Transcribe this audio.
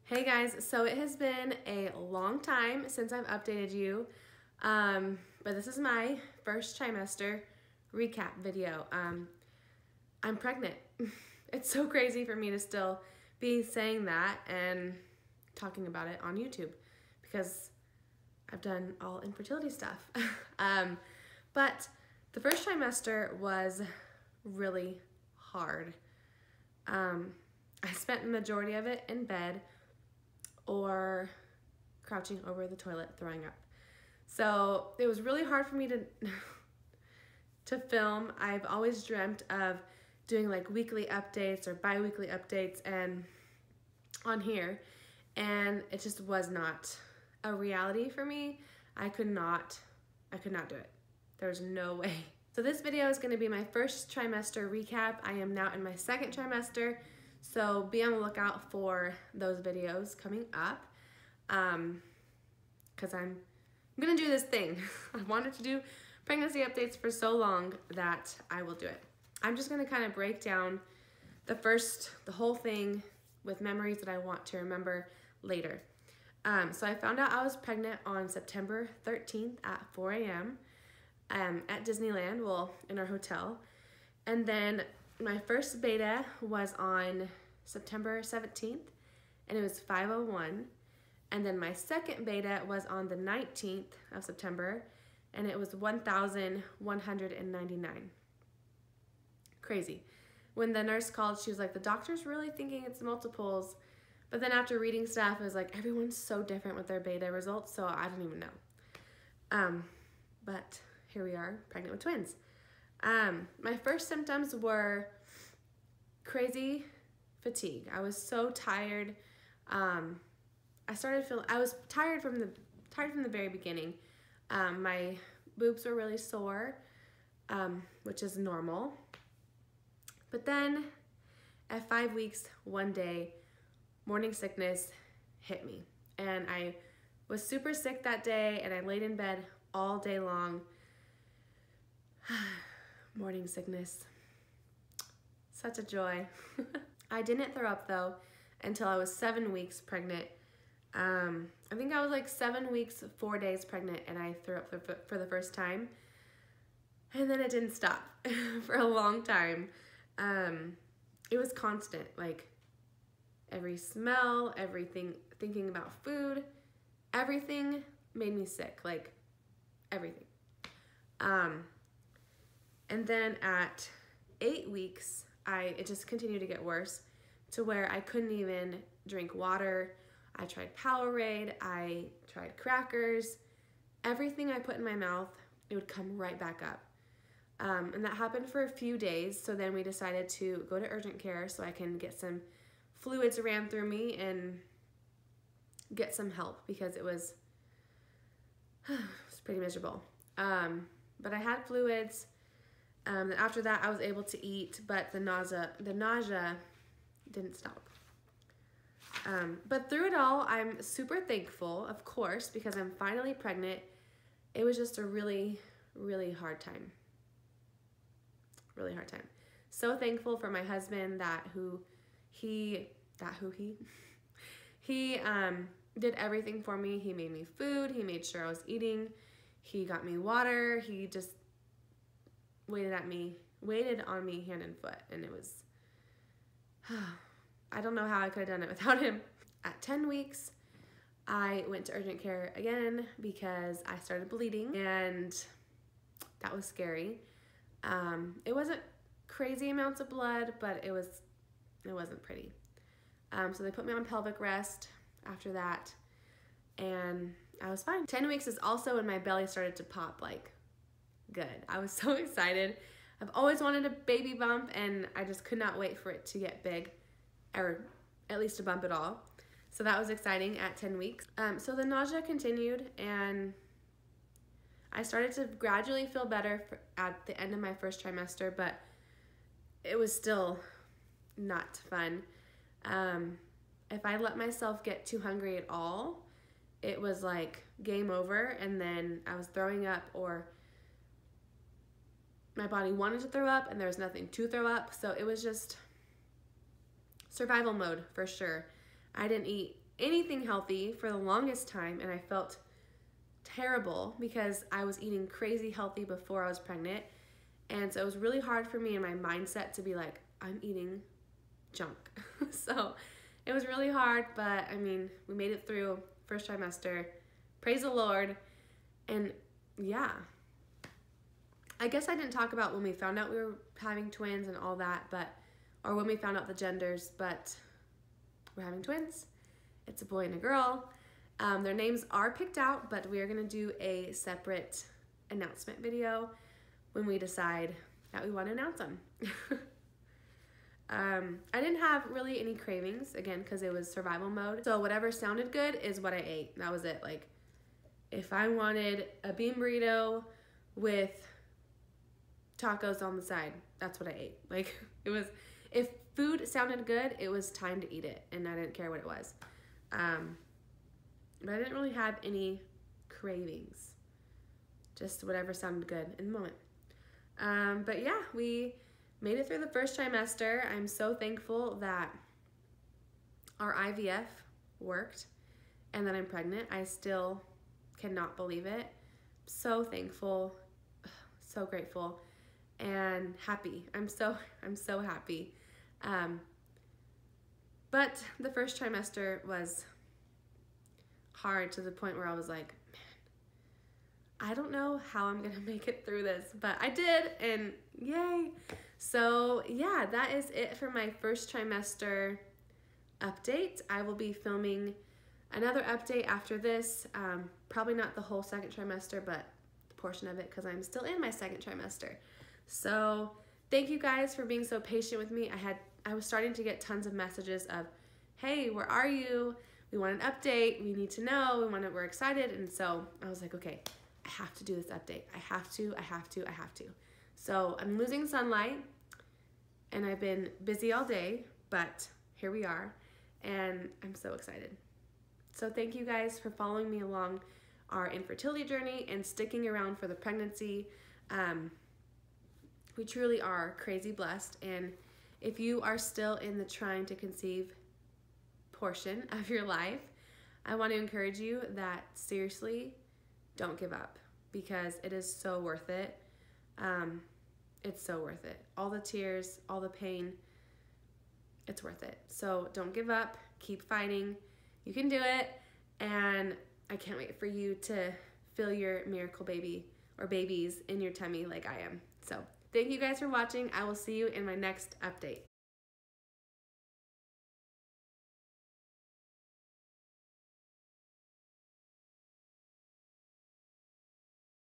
Hey guys, so it has been a long time since I've updated you, but this is my first trimester recap video. I'm pregnant. It's so crazy for me to still be saying that and talking about it on YouTube because I've done all infertility stuff. But the first trimester was really hard. I spent the majority of it in bed or crouching over the toilet throwing up. So it was really hard for me to film. I've always dreamt of doing like weekly updates or bi-weekly updates and on here, and it just was not a reality for me. I could not do it. There's no way. So this video is going to be my first trimester recap. I am now in my second trimester, so be on the lookout for those videos coming up, because I'm gonna do this thing. I wanted to do pregnancy updates for so long that I will do it. I'm just gonna kind of break down the whole thing with memories that I want to remember later. So I found out I was pregnant on September 13th at 4 a.m. At Disneyland, well, in our hotel. And then my first beta was on September 17th, and it was 5:01. And then my second beta was on the 19th of September, and it was 1,199. Crazy. When the nurse called, she was like, the doctor's really thinking it's multiples. But then after reading stuff, it was like, everyone's so different with their beta results, so I didn't even know. But here we are, pregnant with twins. My first symptoms were crazy fatigue. I was so tired. I was tired from the very beginning. My boobs were really sore, which is normal. But then at 5 weeks, one day, morning sickness hit me. And I was super sick that day, and I laid in bed all day long. Morning sickness. Such a joy. I didn't throw up though until I was 7 weeks pregnant. I think I was like 7 weeks, 4 days pregnant, and I threw up for the first time. And then it didn't stop for a long time. It was constant, like every smell, everything, thinking about food, everything made me sick, like everything. And then at 8 weeks, it just continued to get worse to where I couldn't even drink water. I tried Powerade, I tried crackers, everything I put in my mouth, it would come right back up. And that happened for a few days, so then we decided to go to urgent care so I can get some fluids ran through me and get some help because it was pretty miserable. But I had fluids. Then after that, I was able to eat, but the nausea didn't stop. But through it all, I'm super thankful, of course, because I'm finally pregnant. It was just a really, really hard time. Really hard time. So thankful for my husband he did everything for me. He made me food. He made sure I was eating. He got me water. He just waited on me hand and foot, and it was, I don't know how I could have done it without him. At 10 weeks, I went to urgent care again because I started bleeding, and that was scary. It wasn't crazy amounts of blood, but it wasn't pretty. So they put me on pelvic rest after that, and I was fine. 10 weeks is also when my belly started to pop like good. I was so excited. I've always wanted a baby bump, and I just could not wait for it to get big, or at least a bump at all. So that was exciting at 10 weeks. So the nausea continued, and I started to gradually feel better at the end of my first trimester, but it was still not fun. If I let myself get too hungry at all, it was like game over, and then I was throwing up, or my body wanted to throw up and there was nothing to throw up. So it was just survival mode for sure. I didn't eat anything healthy for the longest time, and I felt terrible because I was eating crazy healthy before I was pregnant. And so it was really hard for me in my mindset to be like, I'm eating junk. So it was really hard, but I mean, we made it through first trimester. Praise the Lord. And yeah, I guess I didn't talk about when we found out we were having twins and all that, or when we found out the genders, but we're having twins. It's a boy and a girl. Their names are picked out, but we are gonna do a separate announcement video when we decide that we want to announce them. I didn't have really any cravings, again, because it was survival mode. So whatever sounded good is what I ate. That was it. Like, if I wanted a bean burrito with tacos on the side, that's what I ate. Like, it was, if food sounded good, it was time to eat it, and I didn't care what it was. But I didn't really have any cravings. Just whatever sounded good in the moment. But yeah, we made it through the first trimester. I'm so thankful that our IVF worked and that I'm pregnant. I still cannot believe it. So thankful, so grateful, and happy. I'm so happy. But the first trimester was hard to the point where I was like, I don't know how I'm gonna make it through this, but I did, and yay. So yeah, that is it for my first trimester update. I will be filming another update after this, probably not the whole second trimester, but the portion of it, because I'm still in my second trimester. So thank you guys for being so patient with me. I was starting to get tons of messages of, hey, where are you? We want an update, we need to know, we're excited, and so I was like, okay, I have to do this update. I have to. So I'm losing sunlight, and I've been busy all day, but here we are, and I'm so excited. So thank you guys for following me along our infertility journey and sticking around for the pregnancy. We truly are crazy blessed, and if you are still in the trying to conceive portion of your life, I want to encourage you that seriously, don't give up, because it is so worth it. It's so worth it. All the tears, all the pain, it's worth it. So don't give up, keep fighting. You can do it, and I can't wait for you to feel your miracle baby or babies in your tummy like I am. So thank you guys for watching. I will see you in my next update.